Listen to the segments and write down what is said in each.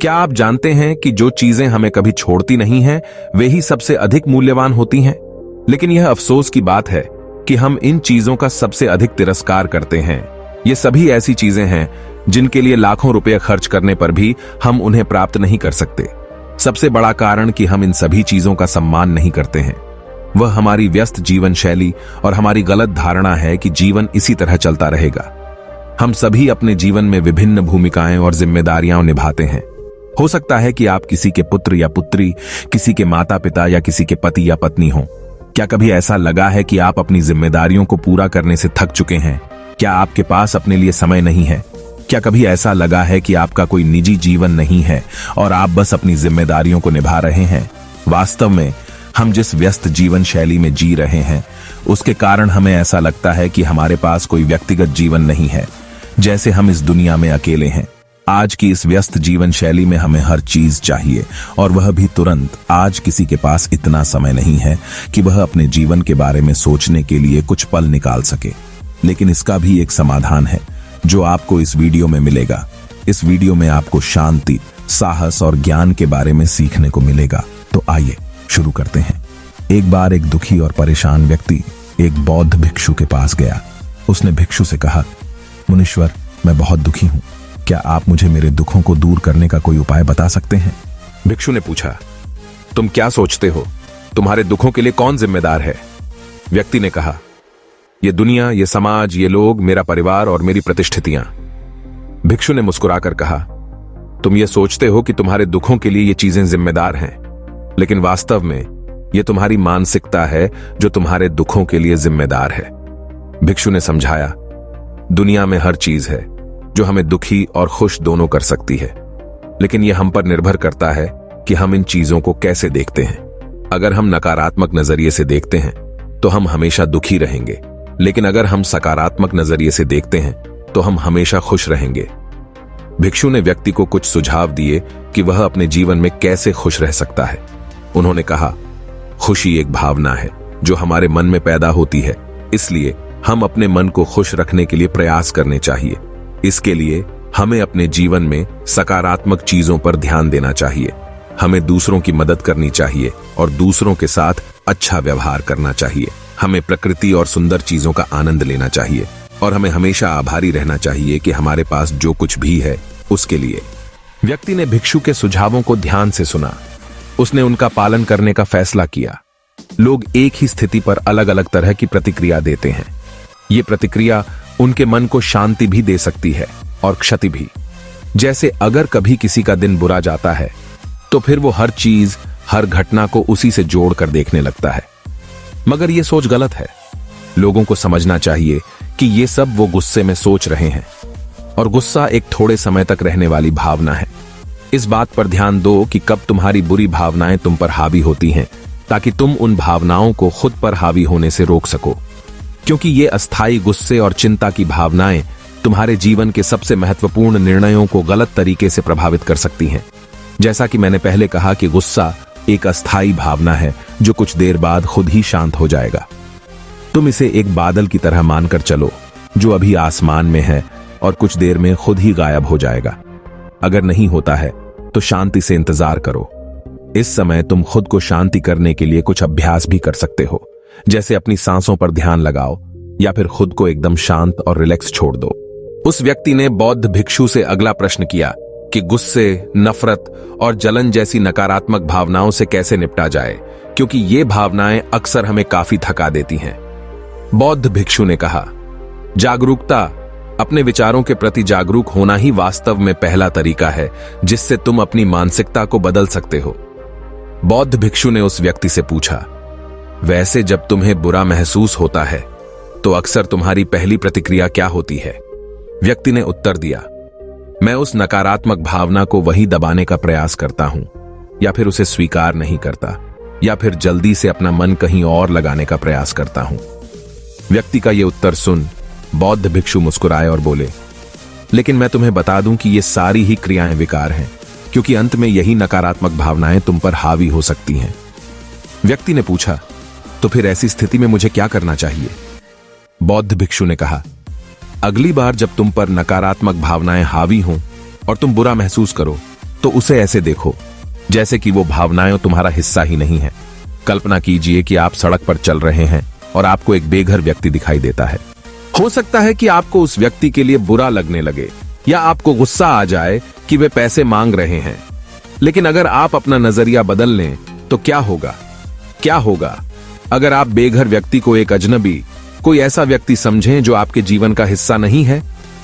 क्या आप जानते हैं कि जो चीजें हमें कभी छोड़ती नहीं हैं, वे ही सबसे अधिक मूल्यवान होती हैं? लेकिन यह अफसोस की बात है कि हम इन चीजों का सबसे अधिक तिरस्कार करते हैं। ये सभी ऐसी चीजें हैं जिनके लिए लाखों रुपए खर्च करने पर भी हम उन्हें प्राप्त नहीं कर सकते। सबसे बड़ा कारण कि हम इन सभी चीजों का सम्मान नहीं करते हैं, वह हमारी व्यस्त जीवन शैली और हमारी गलत धारणा है कि जीवन इसी तरह चलता रहेगा। हम सभी अपने जीवन में विभिन्न भूमिकाएं और जिम्मेदारियां निभाते हैं। हो सकता है कि आप किसी के पुत्र या पुत्री, किसी के माता पिता या किसी के पति या पत्नी हो। क्या कभी ऐसा लगा है कि आप अपनी जिम्मेदारियों को पूरा करने से थक चुके हैं? क्या आपके पास अपने लिए समय नहीं है? क्या कभी ऐसा लगा है कि आपका कोई निजी जीवन नहीं है और आप बस अपनी जिम्मेदारियों को निभा रहे हैं? वास्तव में हम जिस व्यस्त जीवन शैली में जी रहे हैं, उसके कारण हमें ऐसा लगता है कि हमारे पास कोई व्यक्तिगत जीवन नहीं है, जैसे हम इस दुनिया में अकेले हैं। आज की इस व्यस्त जीवन शैली में हमें हर चीज चाहिए, और वह भी तुरंत। आज किसी के पास इतना समय नहीं है कि वह अपने जीवन के बारे में सोचने के लिए कुछ पल निकाल सके। लेकिन इसका भी एक समाधान है जो आपको इस वीडियो में मिलेगा। इस वीडियो में आपको शांति, साहस और ज्ञान के बारे में सीखने को मिलेगा। तो आइए शुरू करते हैं। एक बार एक दुखी और परेशान व्यक्ति एक बौद्ध भिक्षु के पास गया। उसने भिक्षु से कहा, मुनीश्वर, मैं बहुत दुखी हूं। क्या आप मुझे मेरे दुखों को दूर करने का कोई उपाय बता सकते हैं? भिक्षु ने पूछा, तुम क्या सोचते हो? तुम्हारे दुखों के लिए कौन जिम्मेदार है? व्यक्ति ने कहा, ये दुनिया, ये समाज, ये लोग, मेरा परिवार और मेरी प्रतिष्ठितियां। भिक्षु ने मुस्कुराकर कहा, तुम ये सोचते हो कि तुम्हारे दुखों के लिए ये चीजें जिम्मेदार हैं, लेकिन वास्तव में ये तुम्हारी मानसिकता है जो तुम्हारे दुखों के लिए जिम्मेदार है। भिक्षु ने समझाया, दुनिया में हर चीज है जो हमें दुखी और खुश दोनों कर सकती है, लेकिन यह हम पर निर्भर करता है कि हम इन चीजों को कैसे देखते हैं। अगर हम नकारात्मक नजरिए से देखते हैं तो हम हमेशा दुखी रहेंगे, लेकिन अगर हम सकारात्मक नजरिए से देखते हैं तो हम हमेशा खुश रहेंगे। भिक्षु ने व्यक्ति को कुछ सुझाव दिए कि वह अपने जीवन में कैसे खुश रह सकता है। उन्होंने कहा, खुशी एक भावना है जो हमारे मन में पैदा होती है, इसलिए हम अपने मन को खुश रखने के लिए प्रयास करने चाहिए। इसके लिए हमें अपने जीवन में सकारात्मक चीजों पर ध्यान देना चाहिए। हमें दूसरों की मदद करनी चाहिए और दूसरों के साथ अच्छा व्यवहार करना चाहिए। हमें प्रकृति और सुंदर चीजों का आनंद लेना चाहिए, और हमें हमेशा आभारी रहना चाहिए कि हमारे पास जो कुछ भी है उसके लिए। व्यक्ति ने भिक्षु के सुझावों को ध्यान से सुना। उसने उनका पालन करने का फैसला किया। लोग एक ही स्थिति पर अलग अलग तरह की प्रतिक्रिया देते हैं। ये प्रतिक्रिया उनके मन को शांति भी दे सकती है और क्षति भी। जैसे अगर कभी किसी का दिन बुरा जाता है तो फिर वो हर चीज, हर घटना को उसी से जोड़कर देखने लगता है। मगर ये सोच गलत है। लोगों को समझना चाहिए कि ये सब वो गुस्से में सोच रहे हैं, और गुस्सा एक थोड़े समय तक रहने वाली भावना है। इस बात पर ध्यान दो कि कब तुम्हारी बुरी भावनाएं तुम पर हावी होती हैं, ताकि तुम उन भावनाओं को खुद पर हावी होने से रोक सको। क्योंकि ये अस्थायी गुस्से और चिंता की भावनाएं तुम्हारे जीवन के सबसे महत्वपूर्ण निर्णयों को गलत तरीके से प्रभावित कर सकती हैं। जैसा कि मैंने पहले कहा कि गुस्सा एक अस्थायी भावना है जो कुछ देर बाद खुद ही शांत हो जाएगा। तुम इसे एक बादल की तरह मानकर चलो जो अभी आसमान में है और कुछ देर में खुद ही गायब हो जाएगा। अगर नहीं होता है तो शांति से इंतजार करो। इस समय तुम खुद को शांति करने के लिए कुछ अभ्यास भी कर सकते हो, जैसे अपनी सांसों पर ध्यान लगाओ या फिर खुद को एकदम शांत और रिलैक्स छोड़ दो। उस व्यक्ति ने बौद्ध भिक्षु से अगला प्रश्न किया कि गुस्से, नफरत और जलन जैसी नकारात्मक भावनाओं से कैसे निपटा जाए, क्योंकि ये भावनाएं अक्सर हमें काफी थका देती हैं। बौद्ध भिक्षु ने कहा, जागरूकता, अपने विचारों के प्रति जागरूक होना ही वास्तव में पहला तरीका है जिससे तुम अपनी मानसिकता को बदल सकते हो। बौद्ध भिक्षु ने उस व्यक्ति से पूछा, वैसे जब तुम्हें बुरा महसूस होता है तो अक्सर तुम्हारी पहली प्रतिक्रिया क्या होती है? व्यक्ति ने उत्तर दिया, मैं उस नकारात्मक भावना को वही दबाने का प्रयास करता हूं, या फिर उसे स्वीकार नहीं करता, या फिर जल्दी से अपना मन कहीं और लगाने का प्रयास करता हूं। व्यक्ति का यह उत्तर सुन बौद्ध भिक्षु मुस्कुराए और बोले, लेकिन मैं तुम्हें बता दूं कि ये सारी ही क्रियाएं विकार हैं, क्योंकि अंत में यही नकारात्मक भावनाएं तुम पर हावी हो सकती हैं। व्यक्ति ने पूछा, तो फिर ऐसी स्थिति में मुझे क्या करना चाहिए? बौद्ध भिक्षु ने कहा, अगली बार जब तुम पर नकारात्मक भावनाएं हावी हों और तुम बुरा महसूस करो तो उसे ऐसे देखो जैसे कि वो भावनाएं तुम्हारा हिस्सा ही नहीं है। कल्पना कीजिए कि आप सड़क पर चल रहे हैं और आपको एक बेघर व्यक्ति दिखाई देता है। हो सकता है कि आपको उस व्यक्ति के लिए बुरा लगने लगे या आपको गुस्सा आ जाए कि वे पैसे मांग रहे हैं। लेकिन अगर आप अपना नजरिया बदल लें तो क्या होगा अगर आप बेघर व्यक्ति को एक अजनबी, कोई ऐसा व्यक्ति समझें जो आपके जीवन का हिस्सा नहीं है।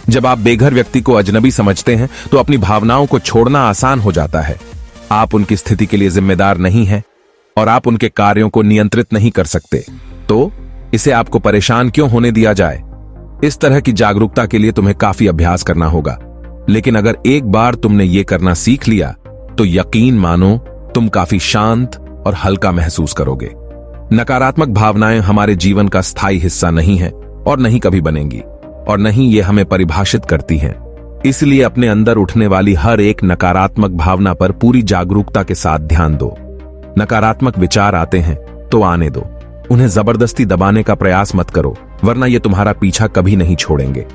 जब आप बेघर व्यक्ति को अजनबी समझते हैं तो अपनी भावनाओं को छोड़ना आसान हो जाता है। आप उनकी स्थिति के लिए जिम्मेदार नहीं हैं और आप उनके कार्यों को नियंत्रित नहीं कर सकते, तो इसे आपको परेशान क्यों होने दिया जाए। इस तरह की जागरूकता के लिए तुम्हें काफी अभ्यास करना होगा, लेकिन अगर एक बार तुमने ये करना सीख लिया तो यकीन मानो तुम काफी शांत और हल्का महसूस करोगे। नकारात्मक भावनाएं हमारे जीवन का स्थायी हिस्सा नहीं है और नहीं कभी बनेंगी, और नहीं ये हमें परिभाषित करती हैं। इसलिए अपने अंदर उठने वाली हर एक नकारात्मक भावना पर पूरी जागरूकता के साथ ध्यान दो। नकारात्मक विचार आते हैं तो आने दो, उन्हें जबरदस्ती दबाने का प्रयास मत करो, वरना ये तुम्हारा पीछा कभी नहीं छोड़ेंगे।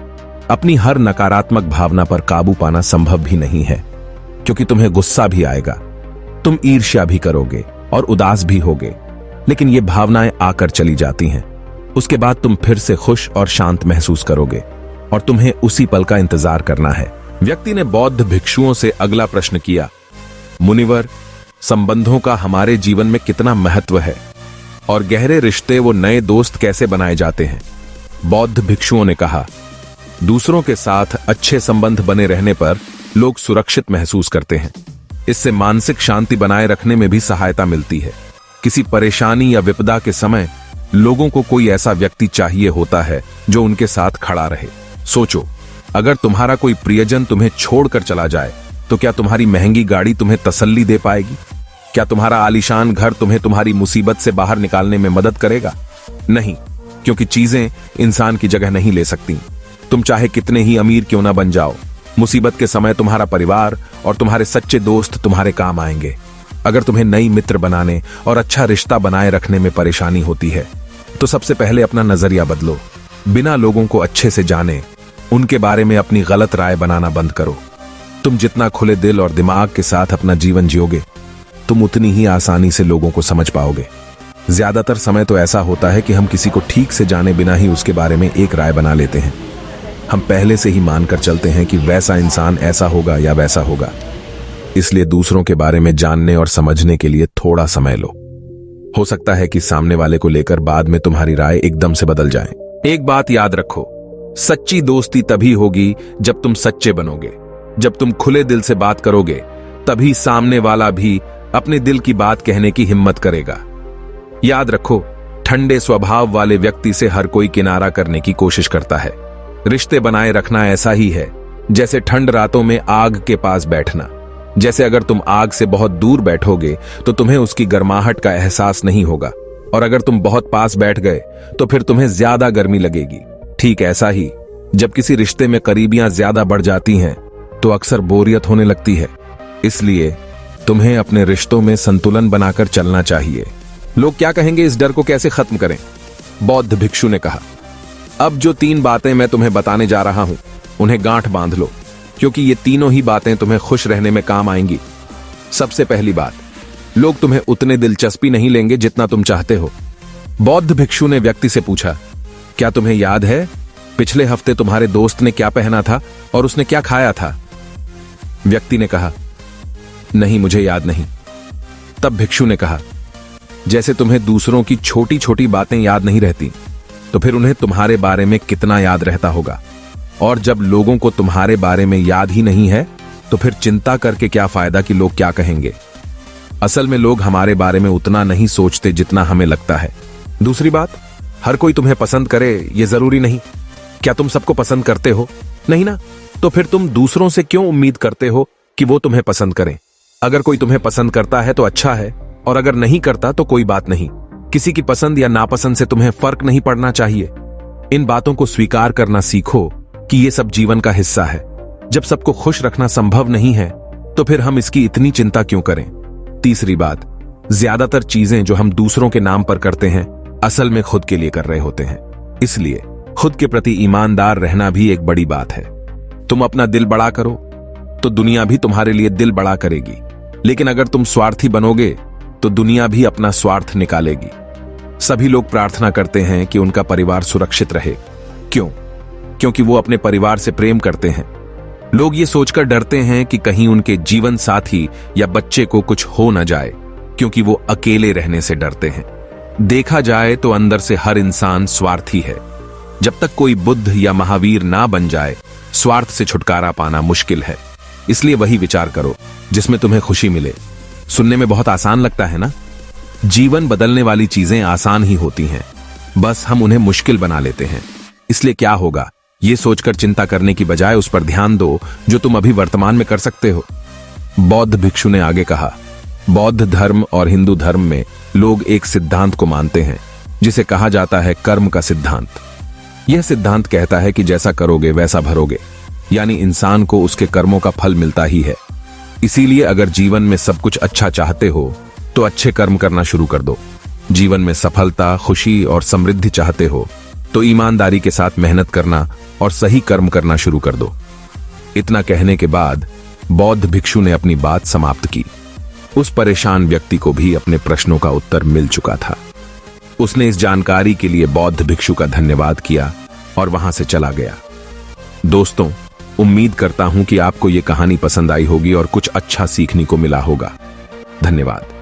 अपनी हर नकारात्मक भावना पर काबू पाना संभव भी नहीं है, क्योंकि तुम्हें गुस्सा भी आएगा, तुम ईर्ष्या भी करोगे और उदास भी होगे, लेकिन ये भावनाएं आकर चली जाती हैं। उसके बाद तुम फिर से खुश और शांत महसूस करोगे और तुम्हें उसी पल का इंतजार करना है। व्यक्ति ने बौद्ध भिक्षुओं से अगला प्रश्न किया, मुनिवर, संबंधों का हमारे जीवन में कितना महत्व है और गहरे रिश्ते वो नए दोस्त कैसे बनाए जाते हैं। बौद्ध भिक्षुओं ने कहा, दूसरों के साथ अच्छे संबंध बने रहने पर लोग सुरक्षित महसूस करते हैं। इससे मानसिक शांति बनाए रखने में भी सहायता मिलती है। किसी परेशानी या विपदा के समय लोगों को कोई ऐसा व्यक्ति चाहिए होता है जो उनके साथ खड़ा रहे। सोचो, अगर तुम्हारा कोई प्रियजन तुम्हें छोड़कर चला जाए तो क्या तुम्हारी महंगी गाड़ी तुम्हें तसल्ली दे पाएगी? क्या तुम्हारा आलीशान घर तुम्हें तुम्हारी मुसीबत से बाहर निकालने में मदद करेगा? नहीं, क्योंकि चीजें इंसान की जगह नहीं ले सकती। तुम चाहे कितने ही अमीर क्यों ना बन जाओ, मुसीबत के समय तुम्हारा परिवार और तुम्हारे सच्चे दोस्त तुम्हारे काम आएंगे। अगर तुम्हें नई मित्र बनाने और अच्छा रिश्ता बनाए रखने में परेशानी होती है तो सबसे पहले अपना नजरिया बदलो। बिना लोगों को अच्छे से जाने उनके बारे में अपनी गलत राय बनाना बंद करो। तुम जितना खुले दिल और दिमाग के साथ अपना जीवन जियोगे, तुम उतनी ही आसानी से लोगों को समझ पाओगे। ज्यादातर समय तो ऐसा होता है कि हम किसी को ठीक से जाने बिना ही उसके बारे में एक राय बना लेते हैं। हम पहले से ही मानकर चलते हैं कि वैसा इंसान ऐसा होगा या वैसा होगा। इसलिए दूसरों के बारे में जानने और समझने के लिए थोड़ा समय लो। हो सकता है कि सामने वाले को लेकर बाद में तुम्हारी राय एकदम से बदल जाए। एक बात याद रखो, सच्ची दोस्ती तभी होगी जब तुम सच्चे बनोगे। जब तुम खुले दिल से बात करोगे तभी सामने वाला भी अपने दिल की बात कहने की हिम्मत करेगा। याद रखो, ठंडे स्वभाव वाले व्यक्ति से हर कोई किनारा करने की कोशिश करता है। रिश्ते बनाए रखना ऐसा ही है जैसे ठंड रातों में आग के पास बैठना। जैसे अगर तुम आग से बहुत दूर बैठोगे तो तुम्हें उसकी गर्माहट का एहसास नहीं होगा, और अगर तुम बहुत पास बैठ गए तो फिर तुम्हें ज्यादा गर्मी लगेगी। ठीक ऐसा ही जब किसी रिश्ते में करीबियां ज्यादा बढ़ जाती हैं तो अक्सर बोरियत होने लगती है। इसलिए तुम्हें अपने रिश्तों में संतुलन बनाकर चलना चाहिए। लोग क्या कहेंगे, इस डर को कैसे खत्म करें? बौद्ध भिक्षु ने कहा, अब जो 3 बातें मैं तुम्हें बताने जा रहा हूं उन्हें गांठ बांध लो, क्योंकि ये तीनों ही बातें तुम्हें खुश रहने में काम आएंगी। सबसे पहली बात, लोग तुम्हें उतने दिलचस्पी नहीं लेंगे जितना तुम चाहते हो। बौद्ध भिक्षु ने व्यक्ति से पूछा, क्या तुम्हें याद है पिछले हफ्ते तुम्हारे दोस्त ने क्या पहना था और उसने क्या खाया था? व्यक्ति ने कहा, नहीं, मुझे याद नहीं। तब भिक्षु ने कहा, जैसे तुम्हें दूसरों की छोटी छोटी बातें याद नहीं रहती, तो फिर उन्हें तुम्हारे बारे में कितना याद रहता होगा। और जब लोगों को तुम्हारे बारे में याद ही नहीं है तो फिर चिंता करके क्या फायदा कि लोग क्या कहेंगे। असल में लोग हमारे बारे में उतना नहीं सोचते जितना हमें लगता है। दूसरी बात, हर कोई तुम्हें पसंद करे ये जरूरी नहीं। क्या तुम सबको पसंद करते हो? नहीं ना, तो फिर तुम दूसरों से क्यों उम्मीद करते हो कि वो तुम्हें पसंद करें? अगर कोई तुम्हें पसंद करता है तो अच्छा है, और अगर नहीं करता तो कोई बात नहीं। किसी की पसंद या नापसंद से तुम्हें फर्क नहीं पड़ना चाहिए। इन बातों को स्वीकार करना सीखो कि ये सब जीवन का हिस्सा है। जब सबको खुश रखना संभव नहीं है तो फिर हम इसकी इतनी चिंता क्यों करें? तीसरी बात, ज्यादातर चीजें जो हम दूसरों के नाम पर करते हैं असल में खुद के लिए कर रहे होते हैं। इसलिए खुद के प्रति ईमानदार रहना भी एक बड़ी बात है। तुम अपना दिल बड़ा करो, तो दुनिया भी तुम्हारे लिए दिल बड़ा करेगी, लेकिन अगर तुम स्वार्थी बनोगे तो दुनिया भी अपना स्वार्थ निकालेगी। सभी लोग प्रार्थना करते हैं कि उनका परिवार सुरक्षित रहे। क्यों? क्योंकि वो अपने परिवार से प्रेम करते हैं। लोग ये सोचकर डरते हैं कि कहीं उनके जीवन साथी या बच्चे को कुछ हो न जाए, क्योंकि वो अकेले रहने से डरते हैं। देखा जाए तो अंदर से हर इंसान स्वार्थी है। जब तक कोई बुद्ध या महावीर ना बन जाए, स्वार्थ से छुटकारा पाना मुश्किल है। इसलिए वही विचार करो जिसमें तुम्हें खुशी मिले। सुनने में बहुत आसान लगता है ना? जीवन बदलने वाली चीजें आसान ही होती हैं, बस हम उन्हें मुश्किल बना लेते हैं। इसलिए क्या होगा, ये सोचकर चिंता करने की बजाय उस पर ध्यान दो जो तुम अभी वर्तमान में कर सकते हो। बौद्ध भिक्षु ने आगे कहा, बौद्ध धर्म और हिंदू धर्म में लोग एक सिद्धांत को मानते हैं जिसे कहा जाता है कर्म का सिद्धांत। यह सिद्धांत कहता है कि जैसा करोगे वैसा भरोगे, यानी इंसान को उसके कर्मों का फल मिलता ही है। इसीलिए अगर जीवन में सब कुछ अच्छा चाहते हो तो अच्छे कर्म करना शुरू कर दो। जीवन में सफलता, खुशी और समृद्धि चाहते हो तो ईमानदारी के साथ मेहनत करना और सही कर्म करना शुरू कर दो। इतना कहने के बाद बौद्ध भिक्षु ने अपनी बात समाप्त की। उस परेशान व्यक्ति को भी अपने प्रश्नों का उत्तर मिल चुका था। उसने इस जानकारी के लिए बौद्ध भिक्षु का धन्यवाद किया और वहां से चला गया। दोस्तों, उम्मीद करता हूं कि आपको यह कहानी पसंद आई होगी और कुछ अच्छा सीखने को मिला होगा। धन्यवाद।